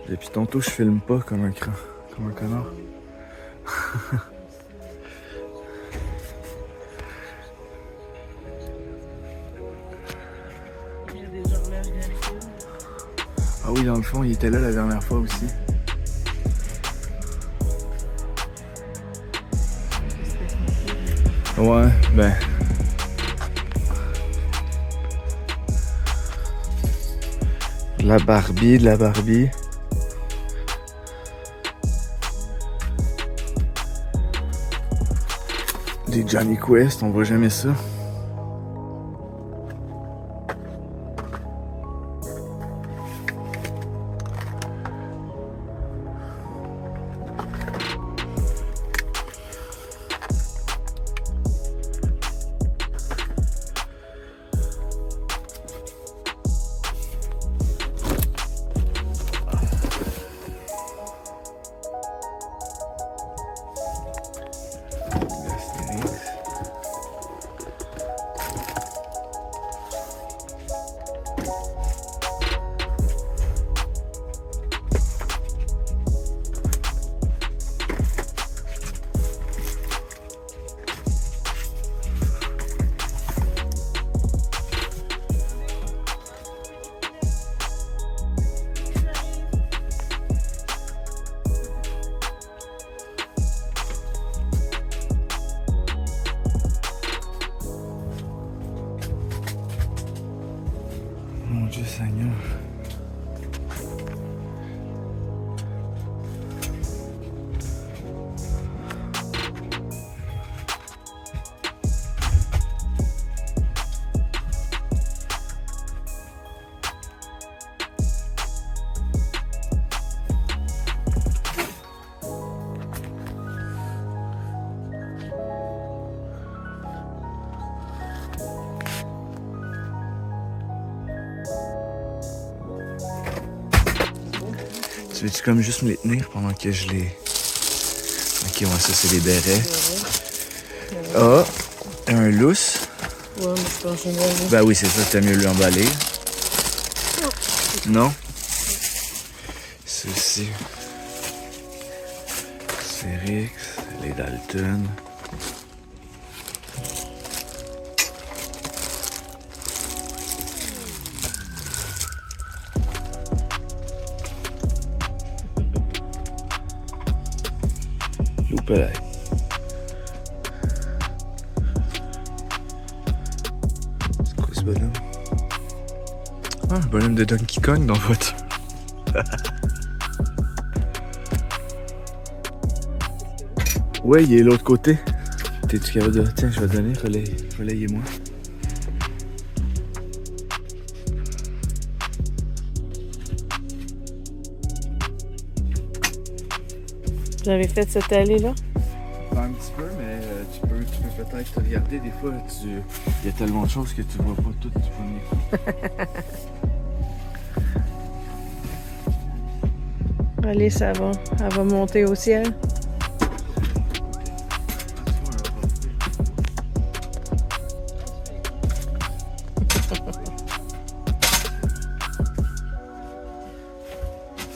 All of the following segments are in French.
Depuis tantôt, je filme pas comme un connard. Il y a des horloges Delphine. Ah oui, dans le fond, il était là la dernière fois aussi. Ouais, ben... De la Barbie. Des Johnny Quest, on voit jamais ça. Mon Dieu Seigneur. Tu veux-tu comme juste me les tenir pendant que je les... Ok, ouais, ça c'est des bérets. Ah, un lousse. Ouais, mais je pense que je Ben oui, c'est ça, t'as mieux l'emballer. Non? Ceci. Cérix, les Dalton. Loupé. C'est quoi ce bonhomme? Ah, un bonhomme de Donkey Kong dans votre... Ouais, il est de l'autre côté. T'es-tu capable de... Tiens, je vais te donner, relayez-moi. Vous avez fait cette allée-là? Un petit peu, mais tu peux peut-être te regarder. Des fois, il y a tellement de choses que tu vois pas tout du premier coup. Allez, ça va. Elle va monter au ciel.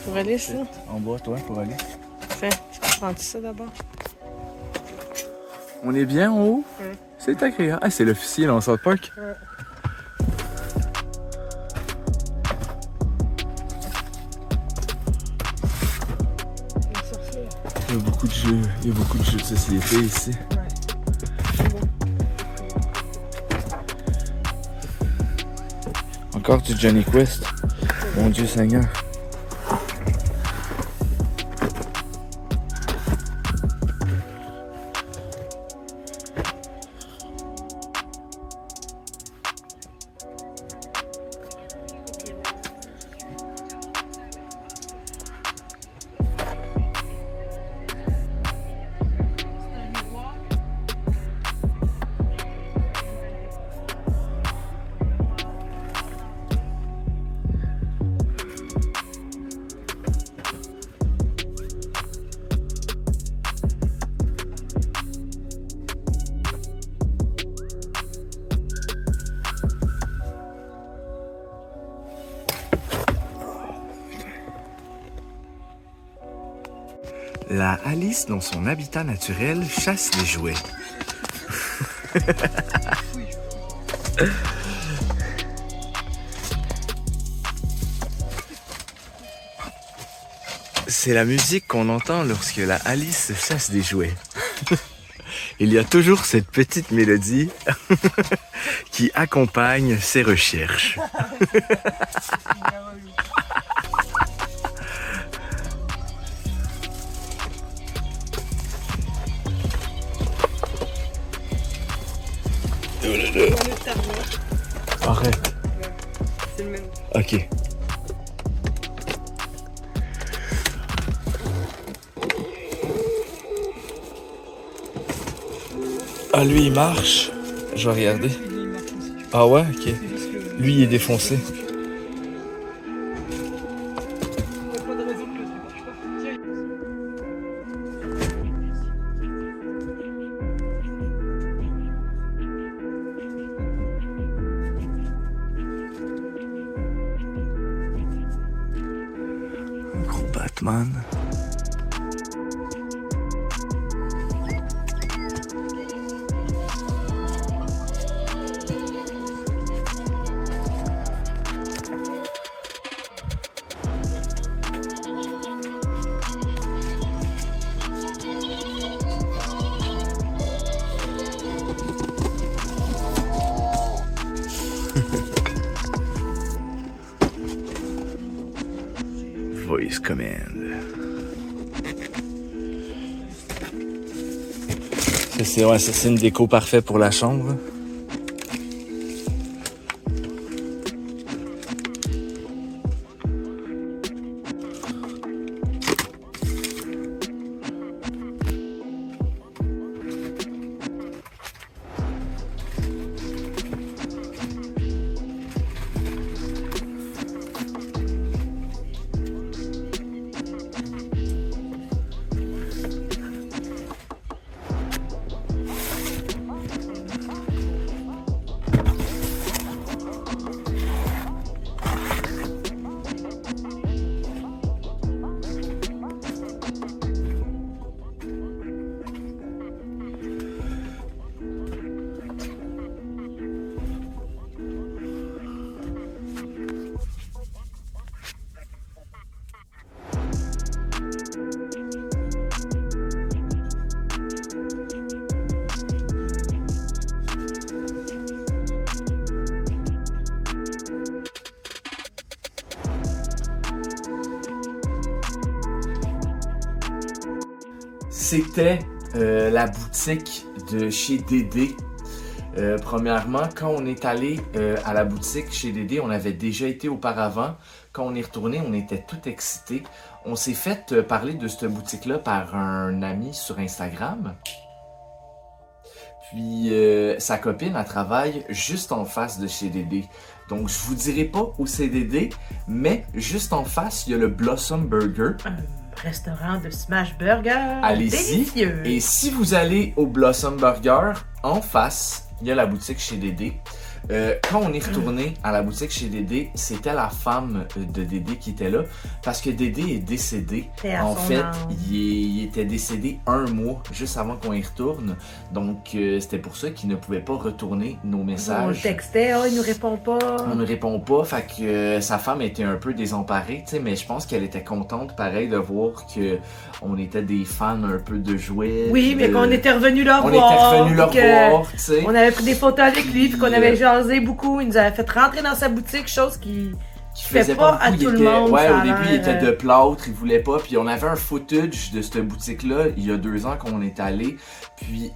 Pour aller, ça? En bas, toi, pour aller. Tiens, je prends ça d'abord. On est bien en haut? Ouais. C'est agréable. Ah, c'est l'officier dans South Park? Ouais. Il y a beaucoup de jeux de société ici. Encore du Johnny Quest. Mon Dieu Seigneur. La Alice, dans son habitat naturel, chasse les jouets. C'est la musique qu'on entend lorsque la Alice chasse des jouets. Il y a toujours cette petite mélodie qui accompagne ses recherches. Arrête. C'est le même. Ok. Ah, lui, il marche. Je vais regarder. Ah ouais, ok. Lui, il est défoncé. Un gros Batman. Voice command. Ça, c'est une déco parfaite pour la chambre. C'était la boutique de chez Dédé. Premièrement, quand on est allé à la boutique chez Dédé, on avait déjà été auparavant. Quand on est retourné, on était tout excités. On s'est fait parler de cette boutique-là par un ami sur Instagram. Puis sa copine, elle travaille juste en face de chez Dédé. Donc je vous dirai pas où c'est Dédé, mais juste en face, il y a le Blossom Burger. Restaurant de Smash Burger. Allez-y. Et si vous allez au Blossom Burger, en face, il y a la boutique chez Dédé. Quand on est retourné à la boutique chez Dédé, c'était la femme de Dédé qui était là parce que Dédé est décédé. En fait, il était décédé 1 mois juste avant qu'on y retourne. Donc, c'était pour ça qu'il ne pouvait pas retourner nos messages. On le textait, oh, il nous répond pas. On ne répond pas, fait que sa femme était un peu désemparée, tu sais, mais je pense qu'elle était contente, pareil, de voir que on était des fans un peu de jouets. Oui, mais qu'on était revenu là voir. On était revenu là voir, tu sais. On avait pris des photos avec lui, puis qu'on avait jasé beaucoup. Il nous avait fait rentrer dans sa boutique, chose qui fait pas à tout le monde. Ouais, au début, il était de plâtre, il voulait pas. Puis on avait un footage de cette boutique-là il y a 2 ans qu'on est allé. Puis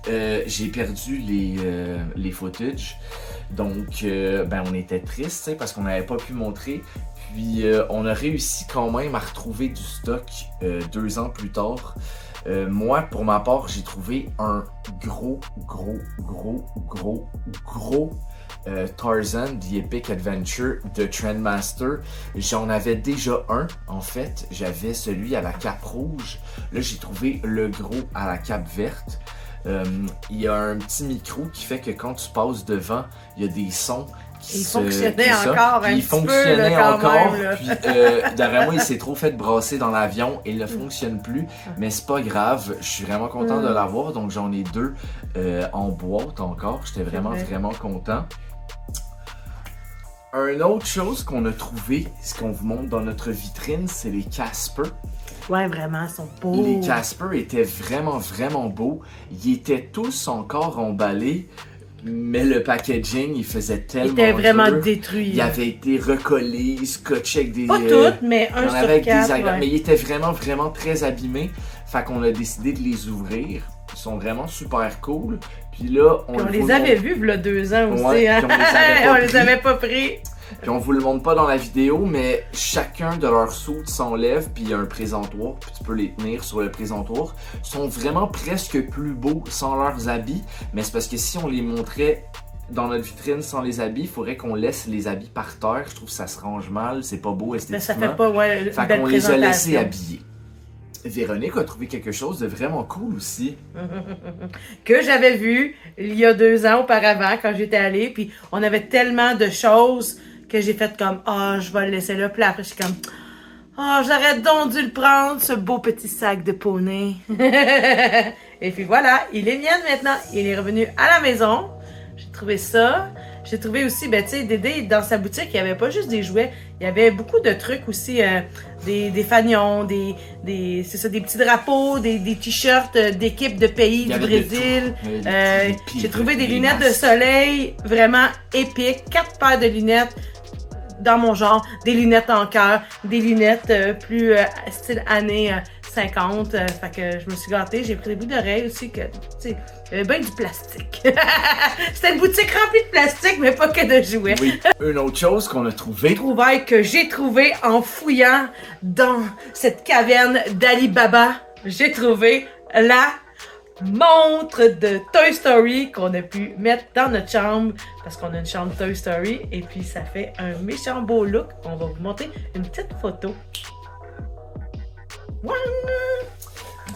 j'ai perdu les footages. Donc, ben, on était tristes, parce qu'on n'avait pas pu montrer. Puis on a réussi quand même à retrouver du stock 2 ans plus tard. Moi, pour ma part, j'ai trouvé un gros Tarzan The Epic Adventure de Trendmaster. J'en avais déjà un, en fait. J'avais celui à la cape rouge. Là, j'ai trouvé le gros à la cape verte. Il y a un petit micro qui fait que quand tu passes devant, il y a des sons Il fonctionnait encore un il petit fonctionnait peu, là, quand encore, même, là. puis d'après moi, il s'est trop fait brasser dans l'avion et il ne fonctionne plus, mais c'est pas grave, je suis vraiment content de l'avoir, donc j'en ai 2 en boîte encore, j'étais vraiment content. Une autre chose qu'on a trouvé, ce qu'on vous montre dans notre vitrine, c'est les Casper. Ouais, vraiment, ils sont beaux. Les Casper étaient vraiment beaux, ils étaient tous encore emballés. Mais le packaging, il faisait tellement Il était vraiment dur. détruit. Il avait été recollé, scotché avec des... Pas toutes, mais un sur 4. Ouais. Mais il était vraiment très abîmé. Fait qu'on a décidé de les ouvrir. Ils sont vraiment super cool. Puis là, on les avait vus il y a 2 ans aussi. Ouais, hein? On les avait pas pris. Puis on vous le montre pas dans la vidéo, mais chacun de leurs suits s'enlève, puis il y a un présentoir, puis tu peux les tenir sur le présentoir. Ils sont vraiment presque plus beaux sans leurs habits, mais c'est parce que si on les montrait dans notre vitrine sans les habits, il faudrait qu'on laisse les habits par terre. Je trouve que ça se range mal, c'est pas beau esthétiquement. Mais ça fait pas, ouais, fait belle qu'on les a laissés présentation. habillés. Véronique a trouvé quelque chose de vraiment cool aussi. Que j'avais vu il y a 2 ans auparavant quand j'étais allée, puis on avait tellement de choses que j'ai fait comme je vais le laisser là, puis après je suis comme j'aurais donc dû le prendre, ce beau petit sac de poney. Et puis voilà, il est mien maintenant, il est revenu à la maison. J'ai trouvé ça. J'ai trouvé aussi, tu sais, Dédé, dans sa boutique, il n'y avait pas juste des jouets, il y avait beaucoup de trucs aussi, des fanions, des petits drapeaux, des t-shirts d'équipes de pays du Brésil. J'ai trouvé des lunettes de soleil vraiment épiques, 4 paires de lunettes dans mon genre, des lunettes en cœur, des lunettes plus style années 50. Fait que je me suis gâtée, j'ai pris des bouts d'oreilles aussi que, tu sais, il y avait bien du plastique. C'était une boutique remplie de plastique, mais pas que de jouets. Oui. Une autre chose qu'on a trouvée. Trouvaille que j'ai trouvé en fouillant dans cette caverne d'Ali Baba. J'ai trouvé la montre de Toy Story qu'on a pu mettre dans notre chambre parce qu'on a une chambre Toy Story et puis ça fait un méchant beau look. On va vous montrer une petite photo.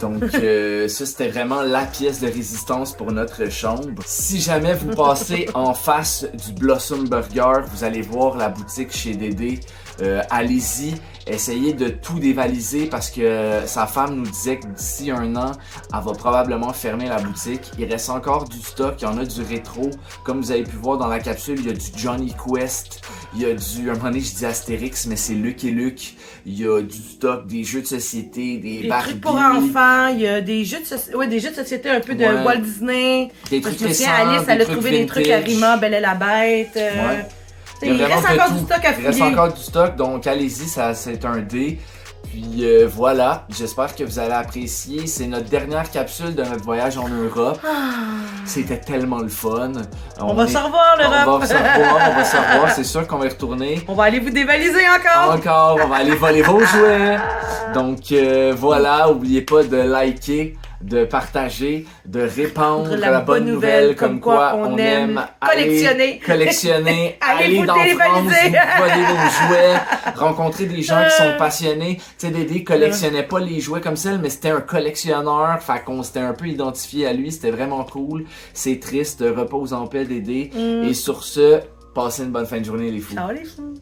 Donc ça c'était vraiment la pièce de résistance pour notre chambre. Si jamais vous passez en face du Blossom Burger, vous allez voir la boutique chez Dédé. Allez-y, essayez de tout dévaliser parce que sa femme nous disait que d'ici 1 an, elle va probablement fermer la boutique. Il reste encore du stock, il y en a du rétro. Comme vous avez pu voir dans la capsule, il y a du Johnny Quest, il y a du, à un moment donné je dis Astérix, mais c'est Luc et Luc. Il y a du stock, des jeux de société, des Barbie. Trucs pour enfants, il y a des jeux de société un peu de Walt Disney. Des trucs récents, Alice, elle a trouvé des trucs à Rima, Belle et la Bête. Il reste encore du stock à fouiller. Il reste encore du stock, donc allez-y, c'est un dé. Puis voilà, j'espère que vous allez apprécier. C'est notre dernière capsule de notre voyage en Europe. C'était tellement le fun. On va se revoir, l'Europe. On va se revoir, c'est sûr qu'on va y retourner. On va aller vous dévaliser encore. On va aller voler vos jouets. Donc voilà, n'oubliez pas de liker, de partager, de répandre la bonne nouvelle comme quoi on aime collectionner, aller dans France, voler vos jouets, rencontrer des gens qui sont passionnés. Tu sais, Dédé collectionnait pas les jouets comme ça, mais c'était un collectionneur, fait qu'on s'était un peu identifié à lui, c'était vraiment cool. C'est triste, repose en paix Dédé. Et sur ce, passez une bonne fin de journée les fous. Ciao les fous.